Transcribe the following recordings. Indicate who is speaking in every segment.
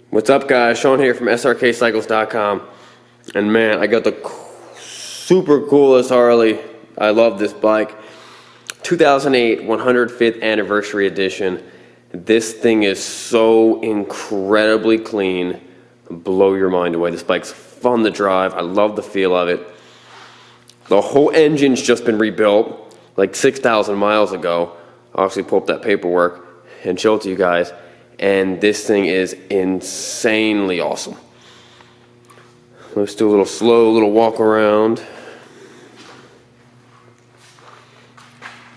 Speaker 1: What's up, guys? Sean here from Srkcycles.com. And man, I got the super coolest Harley. I love this bike. 2008 105th anniversary edition. This thing is so incredibly clean. Blow your mind away. This bike's fun to drive. I love the feel of it. The whole engine's just been rebuilt like 6,000 miles ago. I'll actually pull up that paperwork and show it to you guys. And this thing is insanely awesome. Let's do a little slow little walk around.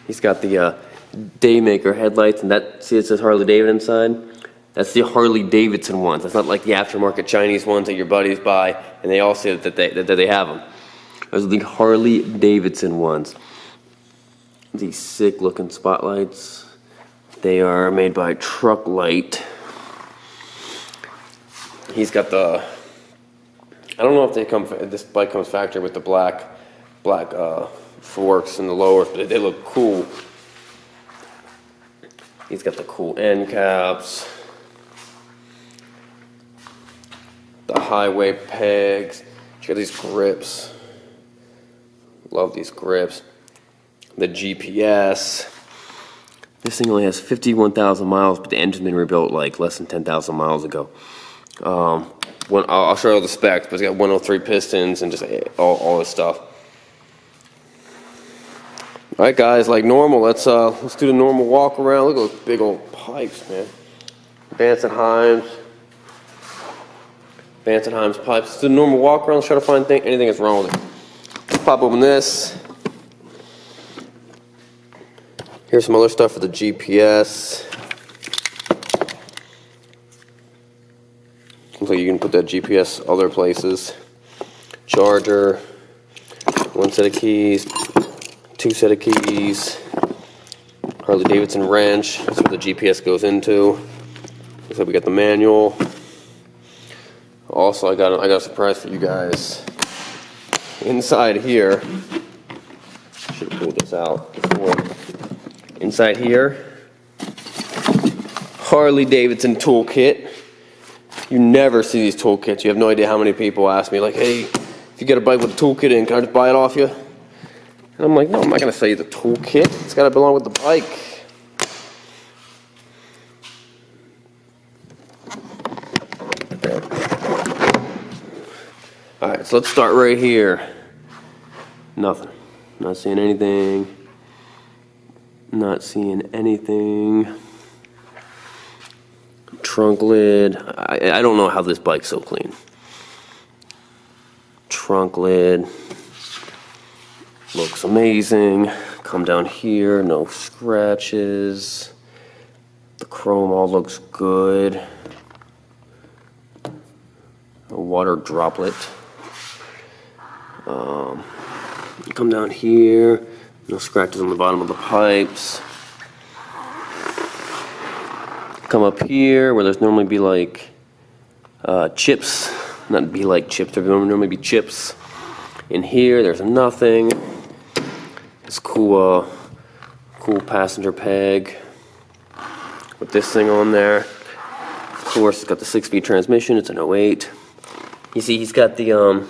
Speaker 1: He's got the Daymaker headlights, and that, see it says Harley Davidson inside? That's the Harley Davidson ones. That's not like the aftermarket Chinese ones that your buddies buy, and they all say that they have them. Those are the Harley Davidson ones. These sick looking spotlights. They are made by Truck Light. He's got the, I don't know if they come, this bike comes factory with the black forks and the lowers, but they look cool. He's got the cool end caps, the highway pegs. He's got these grips. Love these grips. The GPS. This thing only has 51,000 miles, but the engine's been rebuilt like less than 10,000 miles ago. I'll show you the specs, but it's got 103 pistons and just all this stuff. All right, guys, like normal, let's do the normal walk around. Look at those big old pipes, man. Vance and Himes pipes. Let's do the normal walk around. Let's try to find anything that's wrong with it. Let's pop open this. Here's some other stuff for the GPS. Looks like you can put that GPS other places. Charger, one set of keys, two set of keys. Harley Davidson wrench, that's where the GPS goes into. Looks like we got the manual. Also, I got a surprise for you guys. Inside here, should have pulled this out before. Inside here, Harley Davidson toolkit. You never see these toolkits. You have no idea how many people ask me, like, hey, if you get a bike with a toolkit in, can I just buy it off you? And I'm like, no, I'm not going to sell you the toolkit. It's got to belong with the bike. All right, so let's start right here. Nothing. Not seeing anything. Not seeing anything. Trunk lid. I don't know how this bike's so clean. Trunk lid. Looks amazing. Come down here, no scratches. The chrome all looks good. A water droplet. Come down here. No scratches on the bottom of the pipes. Come up here where there's normally be like chips. Not be like chips, there would normally be chips. In here, there's nothing. This cool passenger peg with this thing on there. Of course, it's got the 6-speed transmission. It's an 08. You see, he's got the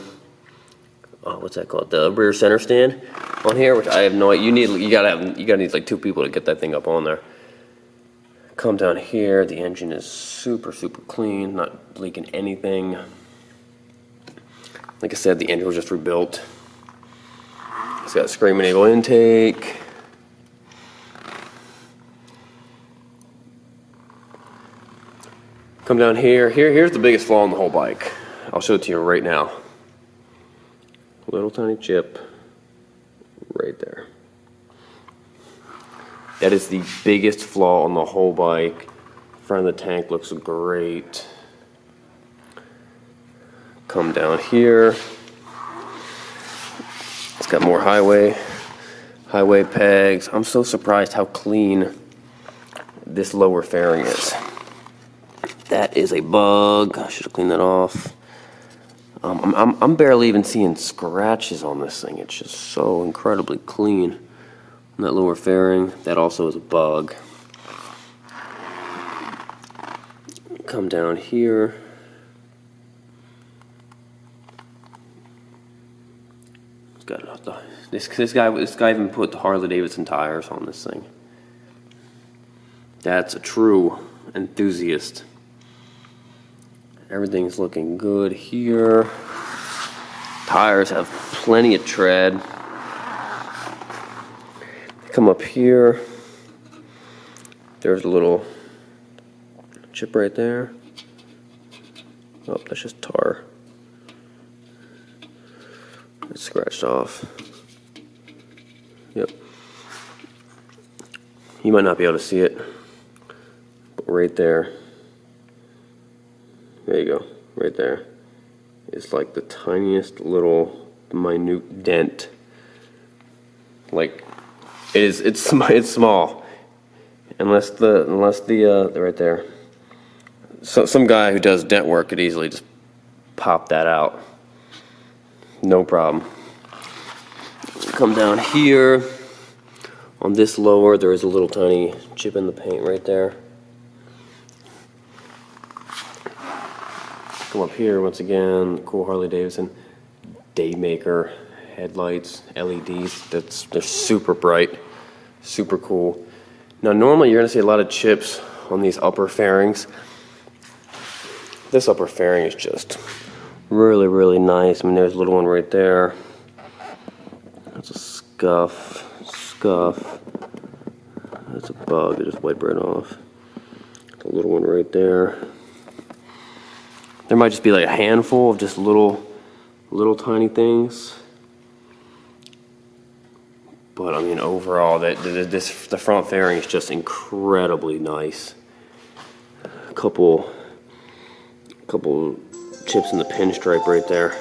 Speaker 1: what's that called? The rear center stand on here, which I have no idea. You gotta need like 2 people to get that thing up on there. Come down here, the engine is super clean, not leaking anything. Like I said, the engine was just rebuilt. It's got a Screaming Eagle intake. Come down here. Here's the biggest flaw in the whole bike. I'll show it to you right now. Little tiny chip right there. That is the biggest flaw on the whole bike. Front of the tank looks great. Come down here. It's got more highway pegs. I'm so surprised how clean this lower fairing is. That is a bug. I should have cleaned that off. I'm barely even seeing scratches on this thing. It's just so incredibly clean. And that lower fairing, that also is a bug. Come down here. This guy even put the Harley Davidson tires on this thing. That's a true enthusiast. Everything's looking good here. Tires have plenty of tread. Come up here. There's a little chip right there. Oh, that's just tar. It's scratched off. Yep. You might not be able to see it, but right there. There you go. Right there. It's like the tiniest little minute dent. Like it's small. Unless the right there. So some guy who does dent work could easily just pop that out. No problem. Come down here. On this lower, there is a little tiny chip in the paint right there. Come up here once again. Cool Harley Davidson Daymaker headlights, LEDs. They're super bright, super cool. Now normally you're gonna see a lot of chips on these upper fairings. This upper fairing is just really, really nice. I mean, there's a little one right there. That's a scuff. That's a bug. It just wiped right off. A little one right there. There might just be like a handful of just little tiny things. But I mean, overall, the front fairing is just incredibly nice. A couple chips in the pinstripe right there.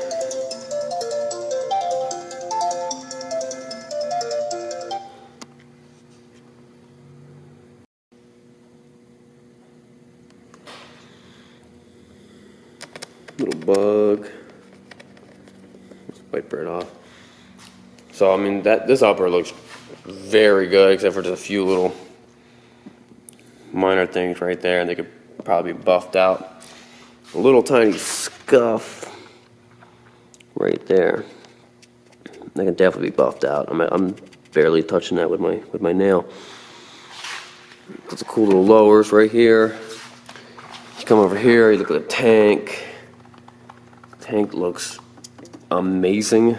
Speaker 1: Little bug. Just wipe right off. So I mean, this upper looks very good, except for just a few little minor things right there, and they could probably be buffed out. A little tiny scuff right there. They can definitely be buffed out. I'm barely touching that with my nail. There's a cool little lowers right here. You come over here, you look at the tank. Tank looks amazing.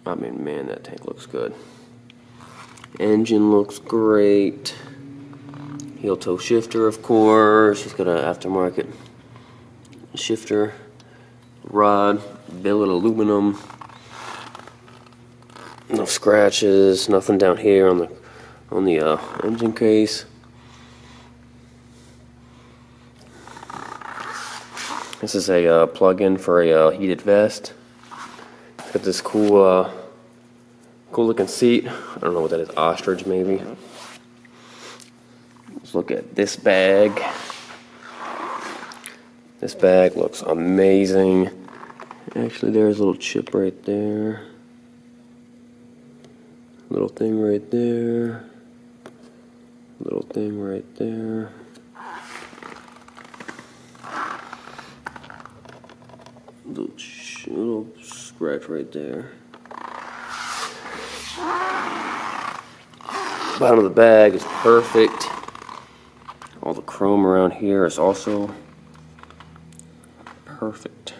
Speaker 1: I mean, man, that tank looks good. Engine looks great. Heel toe shifter, of course. She's got an aftermarket shifter. Rod, billet aluminum. No scratches, nothing down here on the engine case. This is a plug-in for a heated vest. It's got this cool looking seat. I don't know what that is, ostrich maybe. Let's look at this bag. This bag looks amazing. Actually, there's a little chip right there. Little thing right there. Little thing right there. Little scratch right there. Bottom of the bag is perfect. All the chrome around here is also perfect.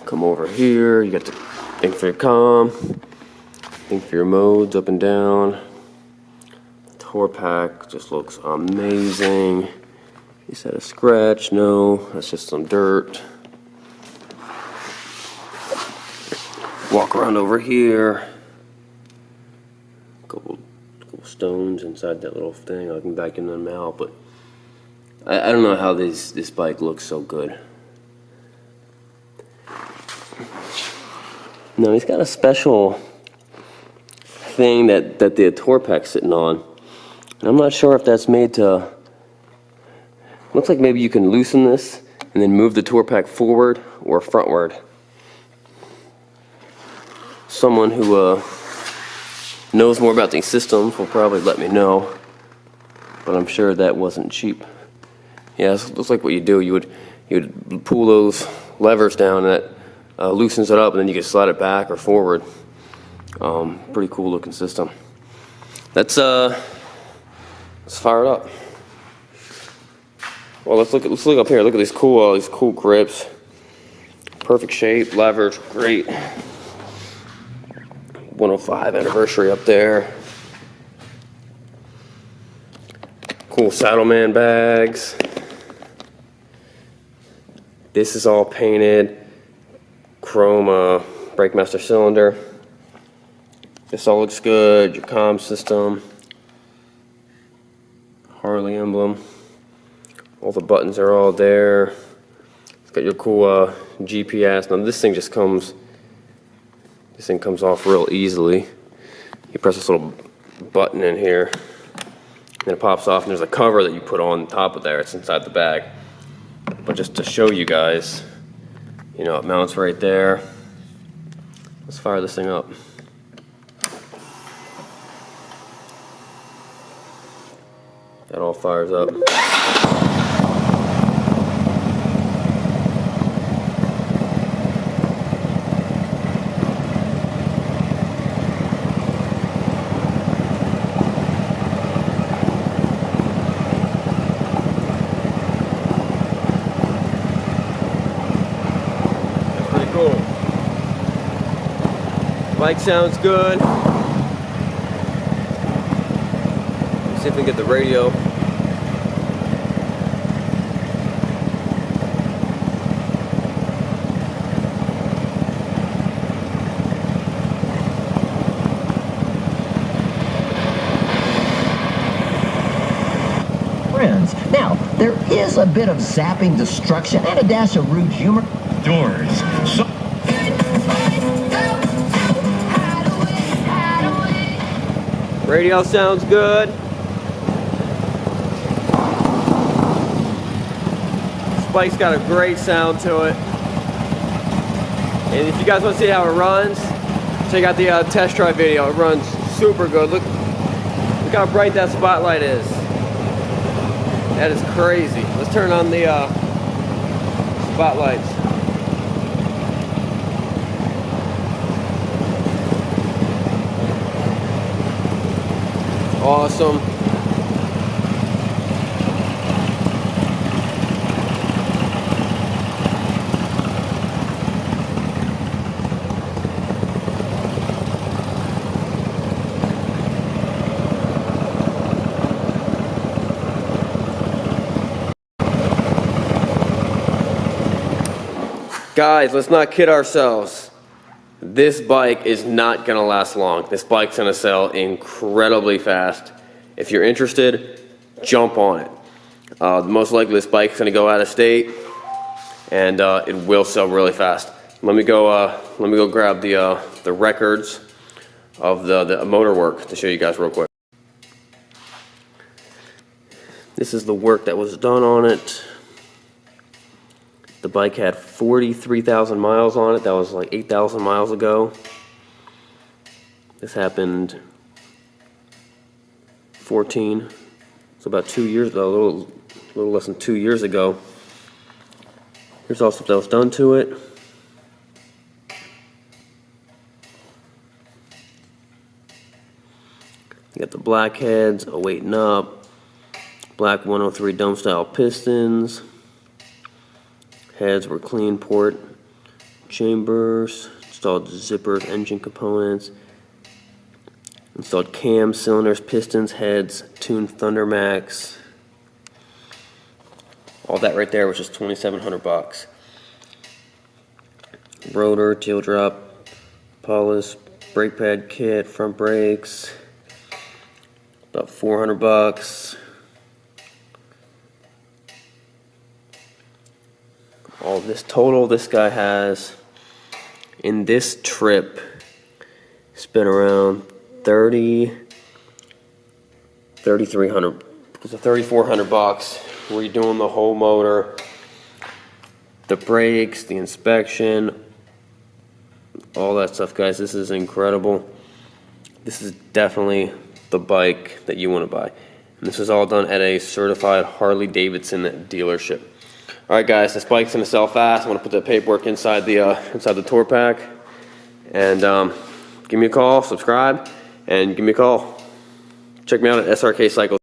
Speaker 1: Come over here, you got the thing for your comm, thing for your modes up and down. The tour pack just looks amazing. Is that a scratch? No, that's just some dirt. Walk around over here. Couple stones inside that little thing. I can vacuum them out, but I don't know how this bike looks so good. No, he's got a special thing that the tour pack's sitting on. And I'm not sure if that's made to... Looks like maybe you can loosen this and then move the tour pack forward or frontward. Someone who knows more about these systems will probably let me know, but I'm sure that wasn't cheap Yeah, it looks like what you do. You would pull those levers down, and that loosens it up, and then you can slide it back or forward. Pretty cool looking system. Let's fire it up. Well, let's look up here. Look at these cool grips. Perfect shape, levers, great. 105 anniversary up there. Cool Saddleman bags. This is all painted. Chrome brake master cylinder. This all looks good. Your comm system. Harley emblem. All the buttons are all there. It's got your cool GPS. Now this thing just comes. This thing comes off real easily. You press this little button in here, and it pops off. And there's a cover that you put on top of there. It's inside the bag. But just to show you guys, you know, it mounts right there. Let's fire this thing up. That all fires up. That's pretty cool. Bike sounds good. See if we can get the radio.
Speaker 2: Friends, now there is a bit of zapping, destruction, and a dash of rude humor. Doors. So
Speaker 1: Radio sounds good. This bike's got a great sound to it. And if you guys want to see how it runs, check out the test drive video. It runs super good. Look how bright that spotlight is. That is crazy. Let's turn on the spotlights. Awesome. Guys, let's not kid ourselves. This bike is not gonna last long. This bike's gonna sell incredibly fast. If you're interested, jump on it. Most likely this bike's gonna go out of state, and it will sell really fast. Let me go grab the records of the motor work to show you guys real quick. This is the work that was done on it. The bike had 43,000 miles on it. That was like 8,000 miles ago. This happened 14, so about 2 years ago, a little less than 2 years ago. Here's all stuff that was done to it. You got the black heads, awaiting up, black 103 dome style pistons. Heads were clean port chambers, installed zippers, engine components, installed cam, cylinders, pistons, heads, tuned Thundermax. All that right there was just $2,700. Rotor, teardrop, polish, brake pad kit, front brakes, about $400. All this total this guy has in this trip spent around $3,300, because of $3,400 redoing the whole motor, the brakes, the inspection, all that stuff, guys. This is incredible. This is definitely the bike that you want to buy. And this is all done at a certified Harley Davidson dealership. All right, guys, this bike's gonna sell fast. I'm gonna put the paperwork inside the tour pack, and give me a call, subscribe, and give me a call. Check me out at Srkcycles.